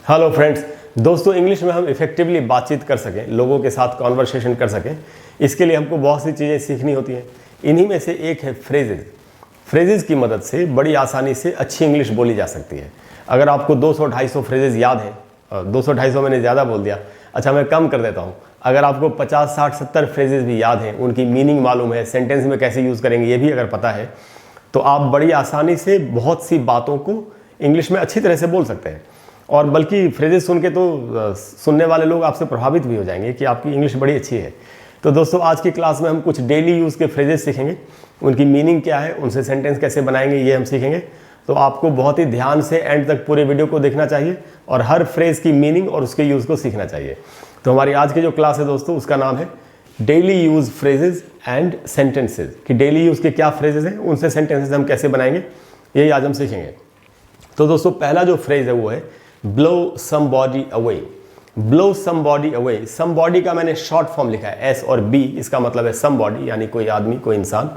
Hello friends, दोस्तों English में हम इफेक्टिवली बातचीत कर सकें, लोगों के साथ कॉन्वर्सेशन कर सकें, इसके लिए हमको बहुत सी चीज़ें सीखनी होती हैं। इन्हीं में से एक है फ्रेजेज़। फ्रेजेज़ की मदद से बड़ी आसानी से अच्छी इंग्लिश बोली जा सकती है। अगर आपको 200-250 फ्रेजेज़ याद हैं, 200-250 मैंने ज़्यादा बोल दिया, अच्छा मैं कम कर देता हूँ। अगर आपको 50-60-70 फ्रेजेज़ भी याद हैं, उनकी मीनिंग मालूम है, सेंटेंस में कैसे यूज़ करेंगे ये भी अगर पता है, तो आप बड़ी आसानी से बहुत सी बातों को इंग्लिश में अच्छी तरह से बोल सकते हैं। और बल्कि फ्रेजेस सुन के तो सुनने वाले लोग आपसे प्रभावित भी हो जाएंगे कि आपकी इंग्लिश बड़ी अच्छी है। तो दोस्तों आज की क्लास में हम कुछ डेली यूज़ के फ्रेजेस सीखेंगे, उनकी मीनिंग क्या है, उनसे सेंटेंस कैसे बनाएंगे ये हम सीखेंगे। तो आपको बहुत ही ध्यान से एंड तक पूरे वीडियो को देखना चाहिए और हर फ्रेज़ की मीनिंग और उसके यूज़ को सीखना चाहिए। तो हमारी आज की जो क्लास है दोस्तों, उसका नाम है daily use phrases and sentences, कि डेली यूज़ के क्या फ्रेजेज़ हैं, उनसे सेंटेंसेज हम कैसे बनाएंगे, यही आज हम सीखेंगे। तो दोस्तों पहला जो फ्रेज़ है वो है blow somebody away। blow somebody away, somebody का मैंने शॉर्ट फॉर्म लिखा है S और B, इसका मतलब है somebody यानी कोई आदमी, कोई इंसान।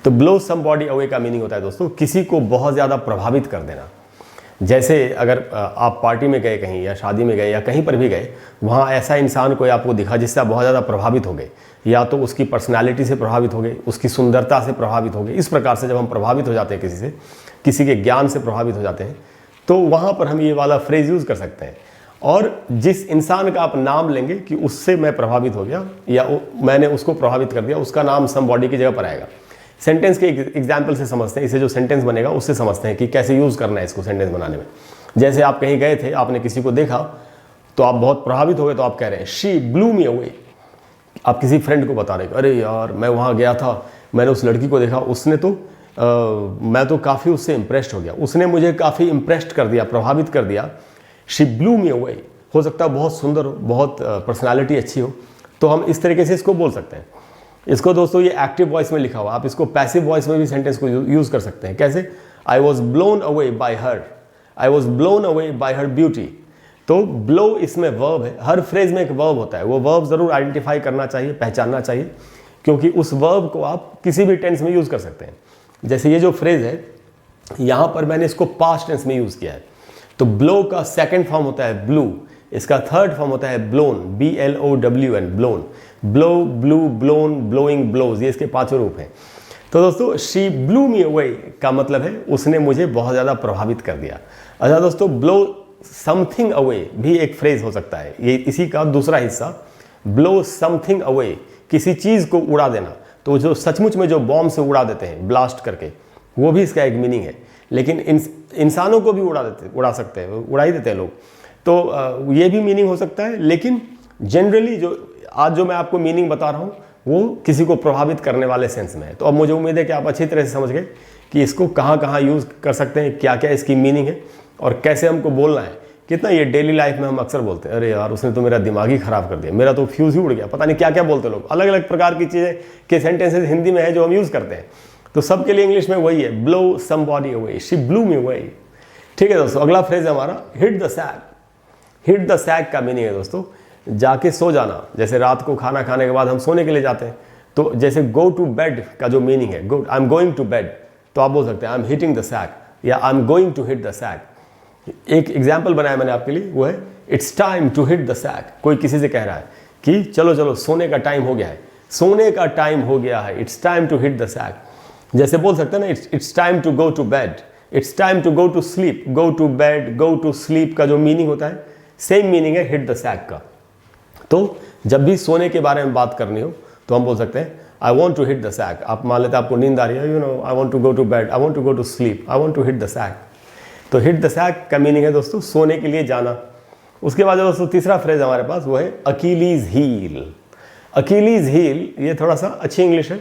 तो blow somebody away का मीनिंग होता है दोस्तों किसी को बहुत ज़्यादा प्रभावित कर देना। जैसे अगर आप पार्टी में गए कहीं या शादी में गए या कहीं पर भी गए, वहाँ ऐसा इंसान कोई आपको दिखा जिससे आप बहुत ज़्यादा प्रभावित हो गए, या तो उसकी पर्सनैलिटी से प्रभावित हो गए, उसकी सुंदरता से प्रभावित हो गए। इस प्रकार से जब हम प्रभावित हो जाते हैं किसी से, किसी के ज्ञान से प्रभावित हो जाते हैं, तो वहाँ पर हम ये वाला फ्रेज़ यूज़ कर सकते हैं। और जिस इंसान का आप नाम लेंगे कि उससे मैं प्रभावित हो गया या मैंने उसको प्रभावित कर दिया, उसका नाम समबॉडी की जगह पर आएगा। सेंटेंस के एग्जाम्पल से समझते हैं, इसे जो सेंटेंस बनेगा उससे समझते हैं कि कैसे यूज़ करना है इसको सेंटेंस बनाने में। जैसे आप कहीं गए थे, आपने किसी को देखा तो आप बहुत प्रभावित हो गए, तो आप कह रहे हैं शी ब्लू मी अवे। आप किसी फ्रेंड को बता रहे हैं, अरे यार मैं वहाँ गया था, मैंने उस लड़की को देखा, उसने तो मैं तो काफ़ी उससे इम्प्रेस्ड हो गया, उसने मुझे काफ़ी इम्प्रेस्ड कर दिया, प्रभावित कर दिया। शी ब्लू मी अवे, हो सकता है बहुत सुंदर हो, बहुत पर्सनालिटी अच्छी हो, तो हम इस तरीके से इसको बोल सकते हैं। इसको दोस्तों ये एक्टिव वॉइस में लिखा हुआ, आप इसको पैसिव वॉइस में भी सेंटेंस को यूज़ कर सकते हैं। कैसे? I was blown away by her, I was blown away by her beauty. तो ब्लो इसमें वर्ब है, हर फ्रेज में एक वर्ब होता है, वो वर्ब ज़रूर आइडेंटिफाई करना चाहिए, पहचानना चाहिए, क्योंकि उस वर्ब को आप किसी भी टेंस में यूज़ कर सकते हैं। जैसे ये जो फ्रेज है, यहाँ पर मैंने इसको पास्ट टेंस में यूज़ किया है। तो ब्लो का सेकंड फॉर्म होता है ब्लू, इसका थर्ड फॉर्म होता है blown, BLOWN, blown. Blow, blew, blown, blowing, blows, ये इसके पांचों रूप हैं। तो दोस्तों शी ब्लू मी अवे का मतलब है उसने मुझे बहुत ज़्यादा प्रभावित कर दिया। अच्छा दोस्तों, ब्लो समथिंग अवे भी एक फ्रेज हो सकता है, ये इसी का दूसरा हिस्सा। ब्लो समथिंग अवे, किसी चीज़ को उड़ा देना। तो जो सचमुच में जो बॉम्ब से उड़ा देते हैं ब्लास्ट करके, वो भी इसका एक मीनिंग है। लेकिन इंसानों को भी उड़ा सकते हैं, उड़ा ही देते हैं लोग, तो ये भी मीनिंग हो सकता है। लेकिन जनरली जो मैं आपको मीनिंग बता रहा हूँ वो किसी को प्रभावित करने वाले सेंस में है। तो अब मुझे उम्मीद है कि आप अच्छी तरह से समझ गए कि इसको कहाँ कहाँ यूज़ कर सकते हैं, क्या क्या इसकी मीनिंग है और कैसे हमको बोलना है। कितना ये डेली लाइफ में हम अक्सर बोलते हैं, अरे यार उसने तो मेरा दिमाग ही खराब कर दिया, मेरा तो फ्यूज़ ही उड़ गया, पता नहीं क्या क्या बोलते लोग। अलग अलग प्रकार की चीज़ें के सेंटेंसेस हिंदी में है जो हम यूज़ करते हैं। तो सबके लिए इंग्लिश में वही है, blow somebody away, she blew me away. ठीक है दोस्तों, अगला फ्रेज है हमारा hit the sack. Hit the sack का मीनिंग है दोस्तों जाके सो जाना। जैसे रात को खाना खाने के बाद हम सोने के लिए जाते हैं, तो जैसे गो टू बेड का जो मीनिंग है, go I am going to bed, तो आप बोल सकते हैं I am hitting the sack या I am going to hit the sack. एक एग्जाम्पल बनाया मैंने आपके लिए, वो है it's time to hit the sack. कोई किसी से कह रहा है कि चलो चलो सोने का टाइम हो गया है, सोने का टाइम हो गया है, it's time to hit the sack. जैसे बोल सकते हैं ना, it's time to go to bed, it's time to go to sleep. Go to bed, go to sleep का जो मीनिंग होता है, सेम मीनिंग है हिट द सैक का। तो जब भी सोने के बारे में बात करनी हो तो हम बोल सकते हैं I want to hit the sack. आप मान लेते हैं आपको नींद आ रही है, you know I want to go to bed, I want to go to sleep, I want to hit the sack. तो हिट द सैक का मीनिंग है दोस्तों सोने के लिए जाना। उसके बाद दोस्तों तीसरा फ्रेज हमारे पास वो है अकीलीज हील। अकीलीज हील ये थोड़ा सा अच्छी इंग्लिश है।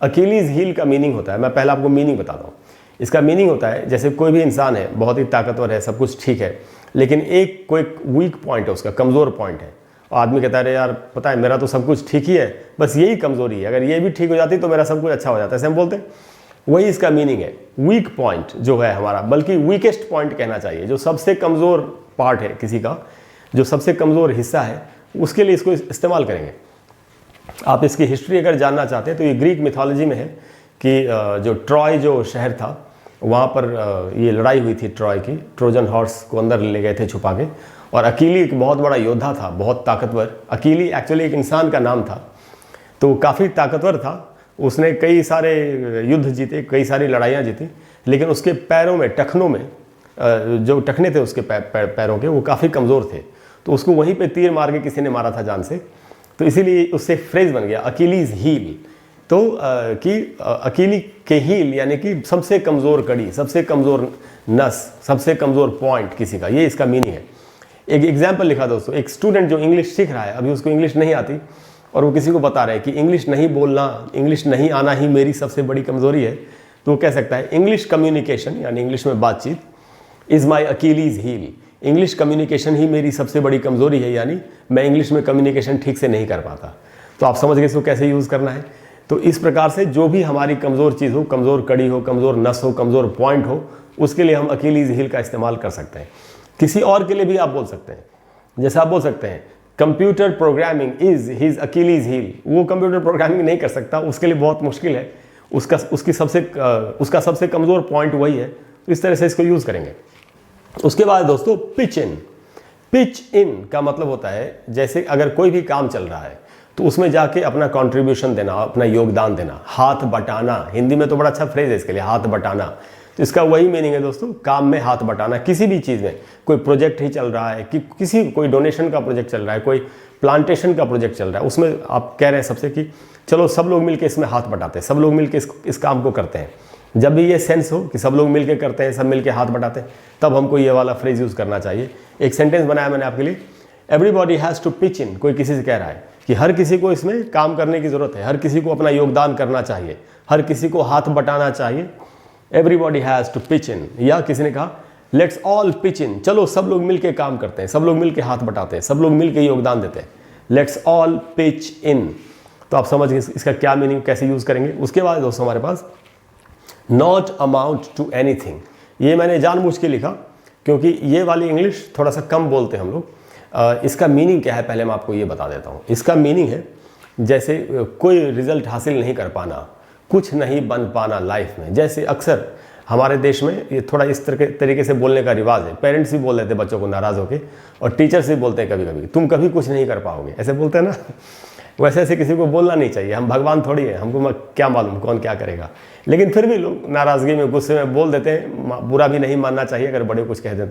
अकीलीज हील का मीनिंग होता है, मैं पहले आपको मीनिंग बताता हूँ। इसका मीनिंग होता है जैसे कोई भी इंसान है, बहुत ही ताकतवर है, सब कुछ ठीक है, लेकिन एक कोई वीक पॉइंट है, उसका कमज़ोर पॉइंट है। और आदमी कहता है अरे यार पता है मेरा तो सब कुछ ठीक ही है, बस यही कमज़ोरी है, अगर ये भी ठीक हो जाती तो मेरा सब कुछ अच्छा हो जाता है, ऐसे हम बोलते हैं। वही इसका मीनिंग है, वीक पॉइंट जो है हमारा, बल्कि वीकेस्ट पॉइंट कहना चाहिए। जो सबसे कमज़ोर पार्ट है किसी का, जो सबसे कमज़ोर हिस्सा है, उसके लिए इसको इस्तेमाल करेंगे। आप इसकी हिस्ट्री अगर जानना चाहते हैं तो ये ग्रीक मिथोलॉजी में है कि जो ट्रॉय जो शहर था, वहाँ पर ये लड़ाई हुई थी ट्रॉय की, ट्रोजन हॉर्स को अंदर ले गए थे छुपा के, और अकीली एक बहुत बड़ा योद्धा था, बहुत ताकतवर। अकीली एक्चुअली एक इंसान का नाम था, तो काफ़ी ताकतवर था। उसने कई सारे युद्ध जीते, कई सारी लड़ाइयाँ जीती, लेकिन उसके पैरों में, टखनों में, जो टखने थे उसके पैरों के, वो काफ़ी कमज़ोर थे। तो उसको वहीं पे तीर मार के किसी ने मारा था जान से, तो इसीलिए उससे फ्रेज बन गया अकीलीज़ हील। तो कि अकीली के हील यानी कि सबसे कमज़ोर कड़ी, सबसे कमज़ोर नस, सबसे कमज़ोर पॉइंट किसी का, ये इसका मीनिंग है। एक एग्जाम्पल लिखा दोस्तों, एक स्टूडेंट जो इंग्लिश सीख रहा है, अभी उसको इंग्लिश नहीं आती और वो किसी को बता रहा है कि इंग्लिश नहीं बोलना, इंग्लिश नहीं आना ही मेरी सबसे बड़ी कमज़ोरी है, तो वो कह सकता है इंग्लिश कम्युनिकेशन यानी इंग्लिश में बातचीत is my Achilles heel. English communication ही मेरी सबसे बड़ी कमज़ोरी है, यानी मैं इंग्लिश में कम्युनिकेशन ठीक से नहीं कर पाता। तो आप समझ गए इसको कैसे यूज़ करना है। तो इस प्रकार से जो भी हमारी कमज़ोर चीज़ हो, कमज़ोर कड़ी हो, कमज़ोर नस हो, कमज़ोर पॉइंट हो, उसके लिए हम अकीलीज़ हील का इस्तेमाल कर सकते हैं। किसी और के लिए भी आप बोल सकते हैं, जैसे आप बोल सकते हैं computer programming is his Achilles heel. वो कंप्यूटर प्रोग्रामिंग नहीं कर सकता, उसके लिए बहुत मुश्किल है, उसका सबसे कमज़ोर पॉइंट वही है। तो इस तरह से इसको यूज़ करेंगे। उसके बाद दोस्तों पिच इन। पिच इन का मतलब होता है जैसे अगर कोई भी काम चल रहा है तो उसमें जाके अपना कंट्रीब्यूशन देना, अपना योगदान देना, हाथ बटाना। हिंदी में तो बड़ा अच्छा फ्रेज है इसके लिए, हाथ बटाना। तो इसका वही मीनिंग है दोस्तों, काम में हाथ बटाना। किसी भी चीज़ में, कोई प्रोजेक्ट ही चल रहा है, कि कोई डोनेशन का प्रोजेक्ट चल रहा है, कोई प्लांटेशन का प्रोजेक्ट चल रहा है, उसमें आप कह रहे हैं सबसे कि चलो सब लोग मिलकर इसमें हाथ बटाते हैं, सब लोग मिलकर इस काम को करते हैं। जब भी ये सेंस हो कि सब लोग मिलकर करते हैं, सब मिलकर हाथ बटाते हैं, तब हमको ये वाला फ्रेज यूज़ करना चाहिए। एक सेंटेंस बनाया मैंने आपके लिए, everybody has to pitch in. कोई किसी से कह रहा है कि हर किसी को इसमें काम करने की ज़रूरत है, हर किसी को अपना योगदान करना चाहिए, हर किसी को हाथ बटाना चाहिए। Everybody has to pitch in. या किसी ने कहा लेट्स ऑल पिच इन, चलो सब लोग मिलकर काम करते हैं, सब लोग मिलकर हाथ बटाते हैं, सब लोग मिलकर योगदान देते हैं। लेट्स ऑल पिच इन। तो आप समझ गए इसका क्या मीनिंग, कैसे यूज़ करेंगे। उसके बाद दोस्तों हमारे पास नॉट अमाउंट टू एनीथिंग। ये मैंने जानबूझ के लिखा क्योंकि ये वाली इंग्लिश थोड़ा सा कम बोलते हैं हम लोग। इसका मीनिंग क्या है पहले मैं आपको ये बता देता हूँ। इसका मीनिंग है जैसे कोई रिजल्ट हासिल नहीं कर पाना, कुछ नहीं बन पाना लाइफ में। जैसे अक्सर हमारे देश में ये थोड़ा इस तरीके से बोलने का रिवाज है। पेरेंट्स भी बोल देते हैं बच्चों को नाराज़ होकर, और टीचर्स भी बोलते हैं कभी कभी, तुम कभी कुछ नहीं कर पाओगे, ऐसे बोलते हैं ना। वैसे ऐसे किसी को बोलना नहीं चाहिए, हम भगवान थोड़ी है, हमको क्या मालूम कौन क्या करेगा। लेकिन फिर भी लोग नाराज़गी में, गुस्से में बोल देते हैं। बुरा भी नहीं मानना चाहिए अगर बड़े कुछ कह दें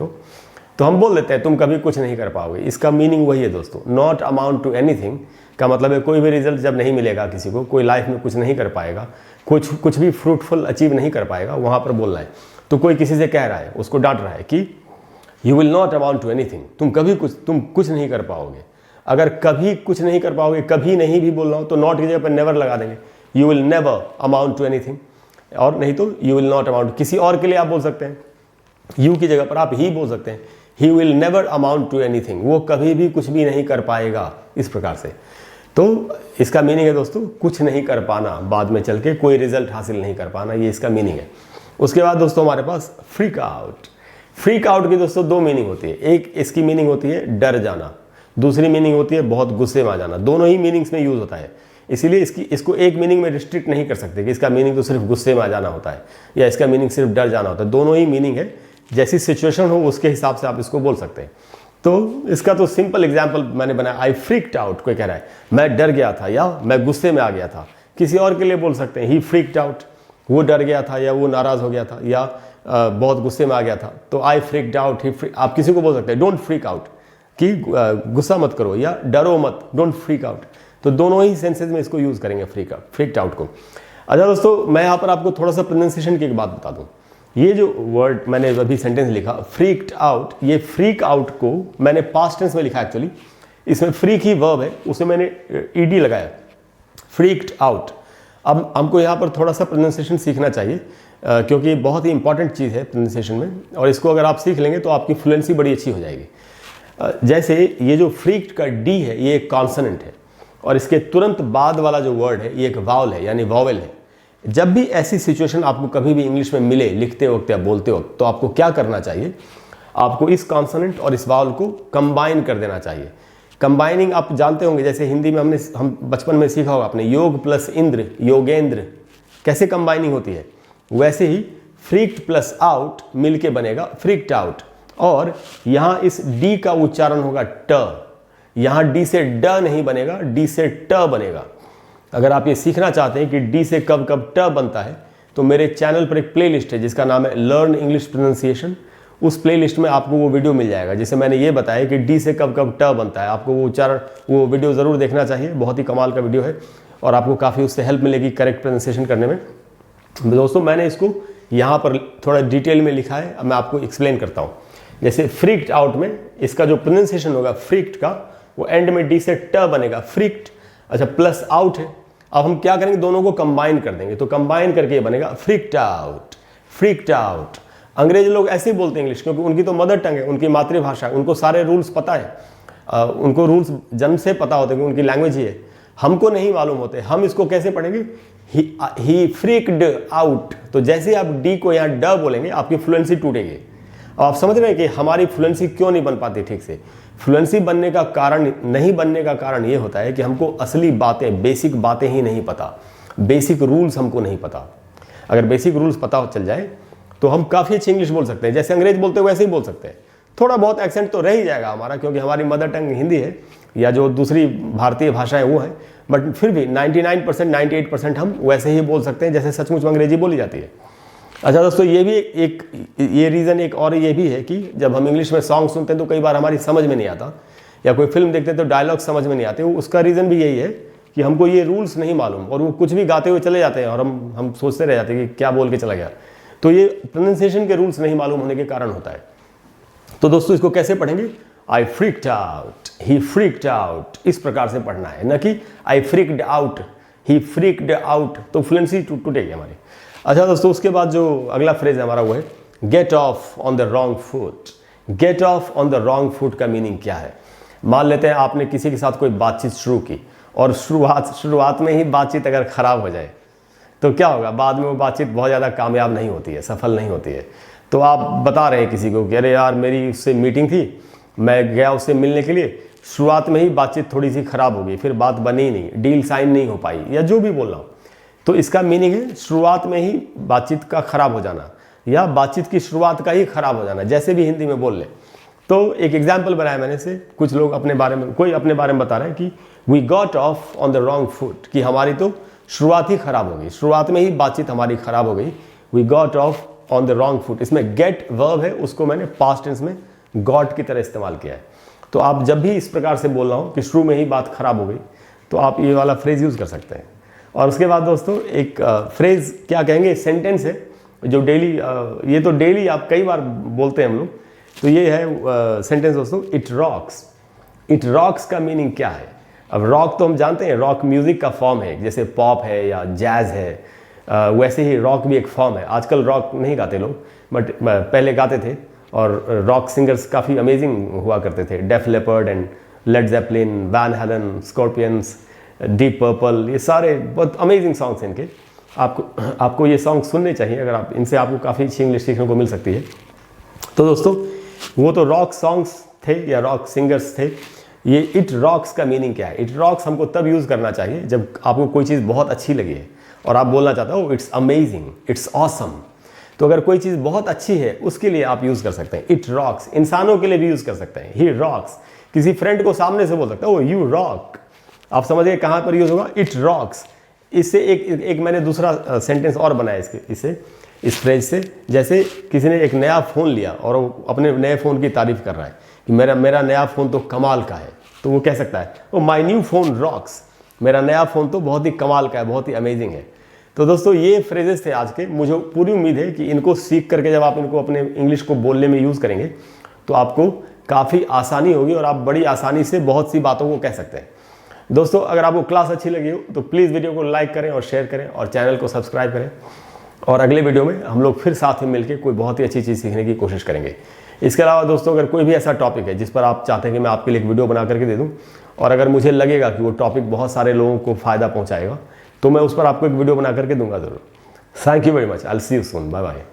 तो हम बोल देते हैं तुम कभी कुछ नहीं कर पाओगे। इसका मीनिंग वही है दोस्तों, नॉट अमाउंट टू एनीथिंग का मतलब है कोई भी रिजल्ट जब नहीं मिलेगा किसी को, कोई लाइफ में कुछ नहीं कर पाएगा, कुछ भी फ्रूटफुल अचीव नहीं कर पाएगा, वहाँ पर बोलना है। तो कोई किसी से कह रहा है, उसको डांट रहा है कि you will not amount to anything, तुम कुछ नहीं कर पाओगे। अगर कभी कुछ नहीं कर पाओगे, कभी नहीं भी बोलना हो तो नॉट की जगह पर नेवर लगा देंगे, you will never amount to anything. और नहीं तो यू विल नॉट अमाउंट। किसी और के लिए आप बोल सकते हैं, यू की जगह पर आप ही बोल सकते हैं, he will never amount to anything, वो कभी भी कुछ भी नहीं कर पाएगा, इस प्रकार से। तो इसका मीनिंग है दोस्तों कुछ नहीं कर पाना, बाद में चल के कोई रिजल्ट हासिल नहीं कर पाना, ये इसका मीनिंग है। उसके बाद दोस्तों हमारे पास फ्रीक आउट। फ्रीक आउट की दोस्तों दो मीनिंग होती है। एक इसकी मीनिंग होती है डर जाना, दूसरी मीनिंग होती है बहुत गुस्से में आ जाना। दोनों ही मीनिंग्स में यूज़ होता है, इसीलिए इसको एक मीनिंग में रिस्ट्रिक्ट नहीं कर सकते कि इसका मीनिंग तो सिर्फ गुस्से में आ जाना होता है या इसका मीनिंग सिर्फ डर जाना होता है। दोनों ही मीनिंग है, जैसी सिचुएशन हो उसके हिसाब से आप इसको बोल सकते हैं। तो इसका तो सिंपल एग्जाम्पल मैंने बनाया, आई फ्रीक्ड आउट। कोई कह रहा है मैं डर गया था या मैं गुस्से में आ गया था। किसी और के लिए बोल सकते हैं ही फ्रीक्ड आउट, वो डर गया था या वो नाराज़ हो गया था या बहुत गुस्से में आ गया था। तो आई फ्रीक्ड आउट, आप किसी को बोल सकते हैं डोंट फ्रीक आउट, कि गुस्सा मत करो या डरो मत, डोंट फ्रीक आउट। तो दोनों ही सेंसेस में इसको यूज़ करेंगे फ्रीक्ड आउट को। अच्छा दोस्तों, मैं यहाँ पर आपको थोड़ा सा प्रोनाउंसिएशन की एक बात बता दूँ। ये जो वर्ड मैंने अभी सेंटेंस लिखा फ्रीक्ड आउट, ये फ्रीक आउट को मैंने पास्ट टेंस में लिखा एक्चुअली। इसमें फ्रीक ही वर्ब है, उसमें मैंने ईडी लगाया, फ्रीक्ड आउट। अब हमको यहाँ पर थोड़ा सा प्रोनाउंसिएशन सीखना चाहिए क्योंकि ये बहुत ही इंपॉर्टेंट चीज़ है प्रोनाउंसिएशन में, और इसको अगर आप सीख लेंगे तो आपकी फ्लुएंसी बड़ी अच्छी हो जाएगी। जैसे ये जो फ्रीक्ड का डी है ये एक कॉन्सोनेंट है, और इसके तुरंत बाद वाला जो वर्ड है ये एक वावल है यानी वॉवेल है। जब भी ऐसी सिचुएशन आपको कभी भी इंग्लिश में मिले, लिखते वक्त या बोलते वक्त, तो आपको क्या करना चाहिए, आपको इस कॉन्सोनेंट और इस वावल को कंबाइन कर देना चाहिए। कंबाइनिंग आप जानते होंगे, जैसे हिंदी में हम बचपन में सीखा होगा आपने, योग प्लस इंद्र योगेंद्र, कैसे कंबाइनिंग होती है, वैसे ही फ्रीक्ड प्लस आउट मिलके बनेगा फ्रीक्ड आउट, और यहां इस डी का उच्चारण होगा ट। यहां डी से ड नहीं बनेगा, डी से ट बनेगा। अगर आप ये सीखना चाहते हैं कि डी से कब कब ट बनता है, तो मेरे चैनल पर एक प्लेलिस्ट है जिसका नाम है लर्न इंग्लिश प्रोनाउंसिएशन। उस प्लेलिस्ट में आपको वो वीडियो मिल जाएगा जिसे मैंने ये बताया कि डी से कब कब ट बनता है। आपको वो उच्चारण, वो वीडियो ज़रूर देखना चाहिए, बहुत ही कमाल का वीडियो है और आपको काफ़ी उससे हेल्प मिलेगी करेक्ट प्रोनाउंसिएशन करने में। दोस्तों मैंने इसको यहाँ पर थोड़ा डिटेल में लिखा है, अब मैं आपको एक्सप्लेन करता हूँ। जैसे फ्रीक्ड आउट में इसका जो प्रोनाउंसिएशन होगा फ्रीक्ड का, वो एंड में डी से ट बनेगा फ्रीक्ड। अच्छा, प्लस आउट है, अब हम क्या करेंगे, दोनों को कंबाइन कर देंगे, तो कंबाइन करके ये बनेगा फ्रीक्ड आउट, फ्रीक्ड आउट। अंग्रेज लोग ऐसे ही बोलते हैं इंग्लिश, क्योंकि उनकी तो मदर टंग है, उनकी मातृभाषा है, उनको सारे रूल्स पता है, उनको रूल्स जन्म से पता होते हैं कि उनकी लैंग्वेज ही है। हमको नहीं मालूम होते, हम इसको कैसे पढ़ेंगे, ही फ्रीक्ड आउट। तो जैसे आप डी को यहाँ ड बोलेंगे आपकी फ्लुएंसी टूटेगी। अब आप समझ रहे हैं कि हमारी फ्लुएंसी क्यों नहीं बन पाती ठीक से। फ्लुएंसी बनने का कारण, नहीं बनने का कारण ये होता है कि हमको असली बातें, बेसिक बातें ही नहीं पता, बेसिक रूल्स हमको नहीं पता। अगर बेसिक रूल्स पता चल जाए तो हम काफ़ी अच्छी इंग्लिश बोल सकते हैं, जैसे अंग्रेज बोलते हैं वैसे ही बोल सकते हैं। थोड़ा बहुत एक्सेंट तो रह ही जाएगा हमारा, क्योंकि हमारी मदर टंग हिंदी है या जो दूसरी भारतीय भाषाएं वो है, बट फिर भी 99%, 98% हम वैसे ही बोल सकते हैं जैसे सचमुच में अंग्रेजी बोली जाती है। अच्छा दोस्तों, ये भी एक ये रीज़न एक और ये भी है कि जब हम इंग्लिश में सॉन्ग सुनते हैं तो कई बार हमारी समझ में नहीं आता, या कोई फिल्म देखते हैं तो डायलॉग समझ में नहीं आते। उसका रीज़न भी यही है कि हमको ये रूल्स नहीं मालूम, और वो कुछ भी गाते हुए चले जाते हैं और हम सोचते रह जाते हैं कि क्या बोल के चला गया। तो ये प्रोनाउंसिएशन के रूल्स नहीं मालूम होने के कारण होता है। तो दोस्तों इसको कैसे पढ़ेंगे, आई फ्रीक्ड आउट, ही फ्रीक्ड आउट, इस प्रकार से पढ़ना है, न कि आई फ्रीक्ड आउट, ही फ्रीक्ड आउट, तो फ्लुएंसी टूटेगी हमारी। अच्छा दोस्तों, उसके बाद जो अगला फ्रेज है हमारा वो है get off on the wrong foot. Get off on the wrong foot का मीनिंग क्या है। मान लेते हैं आपने किसी के साथ कोई बातचीत शुरू की और शुरुआत में ही बातचीत अगर खराब हो जाए तो क्या होगा, बाद में वो बातचीत बहुत ज़्यादा कामयाब नहीं होती है, सफल नहीं होती है। तो आप बता रहे हैं किसी को कि अरे यार मेरी उससे मीटिंग थी, मैं गया उससे मिलने के लिए, शुरुआत में ही बातचीत थोड़ी सी खराब हो गई, फिर बात बनी नहीं, डील साइन नहीं हो पाई, या जो भी बोल रहा हूँ। तो इसका मीनिंग है शुरुआत में ही बातचीत का खराब हो जाना, या बातचीत की शुरुआत का ही खराब हो जाना, जैसे भी हिंदी में बोल ले। तो एक एग्जाम्पल बनाया मैंने से, कुछ लोग अपने बारे में, कोई अपने बारे में बता रहे हैं कि we got off on the wrong foot, कि हमारी तो शुरुआत ही खराब हो गई, शुरुआत में ही बातचीत हमारी खराब हो गई। We got off on the wrong foot, इसमें गेट वर्ब है, उसको मैंने पास्ट टेंस में गॉट की तरह इस्तेमाल किया है। तो आप जब भी इस प्रकार से बोल रहा हूँ कि शुरू में ही बात खराब हो गई, तो आप ये वाला फ्रेज यूज़ कर सकते हैं। और उसके बाद दोस्तों एक फ्रेज क्या कहेंगे, सेंटेंस है जो डेली, ये तो डेली आप कई बार बोलते हैं हम लोग। तो ये है सेंटेंस दोस्तों, इट रॉक्स। इट रॉक्स का मीनिंग क्या है। अब रॉक तो हम जानते हैं, रॉक म्यूज़िक का फॉर्म है, जैसे पॉप है या जैज़ है, वैसे ही रॉक भी एक फॉर्म है। आजकल रॉक नहीं गाते लोग, बट पहले गाते थे, और रॉक सिंगर्स काफ़ी अमेजिंग हुआ करते थे। Def Leppard and Led Zeppelin, Van Halen, Scorpions, Deep Purple, ये सारे बहुत अमेजिंग सॉन्ग्स हैं इनके। आपको ये सॉन्ग सुनने चाहिए, अगर आप इनसे आपको काफ़ी अच्छी इंग्लिश सीखने को मिल सकती है। तो दोस्तों वो तो रॉक सॉन्ग्स थे या रॉक सिंगर्स थे। ये इट रॉक्स का मीनिंग क्या है। इट रॉक्स हमको तब यूज़ करना चाहिए जब आपको कोई चीज़ बहुत अच्छी लगी है और आप बोलना चाहते हो इट्स अमेजिंग, इट्स ऑसम। तो अगर कोई चीज़ बहुत अच्छी है उसके लिए आप यूज़ कर सकते हैं इट रॉक्स। इंसानों के लिए भी यूज़ कर सकते हैं ही रॉक्स। किसी फ्रेंड को सामने से बोल सकते हो यू रॉक। आप समझिए कहाँ पर यूज़ होगा, इट रॉक्स। इससे एक मैंने दूसरा सेंटेंस और बनाया इससे, इस फ्रेज से। जैसे किसी ने एक नया फ़ोन लिया और वो अपने नए फ़ोन की तारीफ़ कर रहा है कि मेरा नया फ़ोन तो कमाल का है, तो वो कह सकता है ओ माई न्यू फ़ोन रॉक्स। मेरा नया फ़ोन तो बहुत ही कमाल का है, बहुत ही अमेजिंग है। तो दोस्तों ये फ्रेजेस थे आज के। मुझे पूरी उम्मीद है कि इनको सीख करके जब आप इनको अपने इंग्लिश को बोलने में यूज़ करेंगे तो आपको काफ़ी आसानी होगी और आप बड़ी आसानी से बहुत सी बातों को कह सकते हैं। दोस्तों अगर आपको क्लास अच्छी लगी हो तो प्लीज़ वीडियो को लाइक करें और शेयर करें और चैनल को सब्सक्राइब करें। और अगले वीडियो में हम लोग फिर साथ में मिलकर कोई बहुत ही अच्छी चीज़ सीखने की कोशिश करेंगे। इसके अलावा दोस्तों अगर कोई भी ऐसा टॉपिक है जिस पर आप चाहते हैं कि मैं आपके लिए एक वीडियो बना करके दे दूं, और अगर मुझे लगेगा कि वो टॉपिक बहुत सारे लोगों को फ़ायदा पहुंचाएगा, तो मैं उस पर आपको एक वीडियो बना करके दूंगा ज़रूर। Thank you very much. I will see you soon. Bye bye.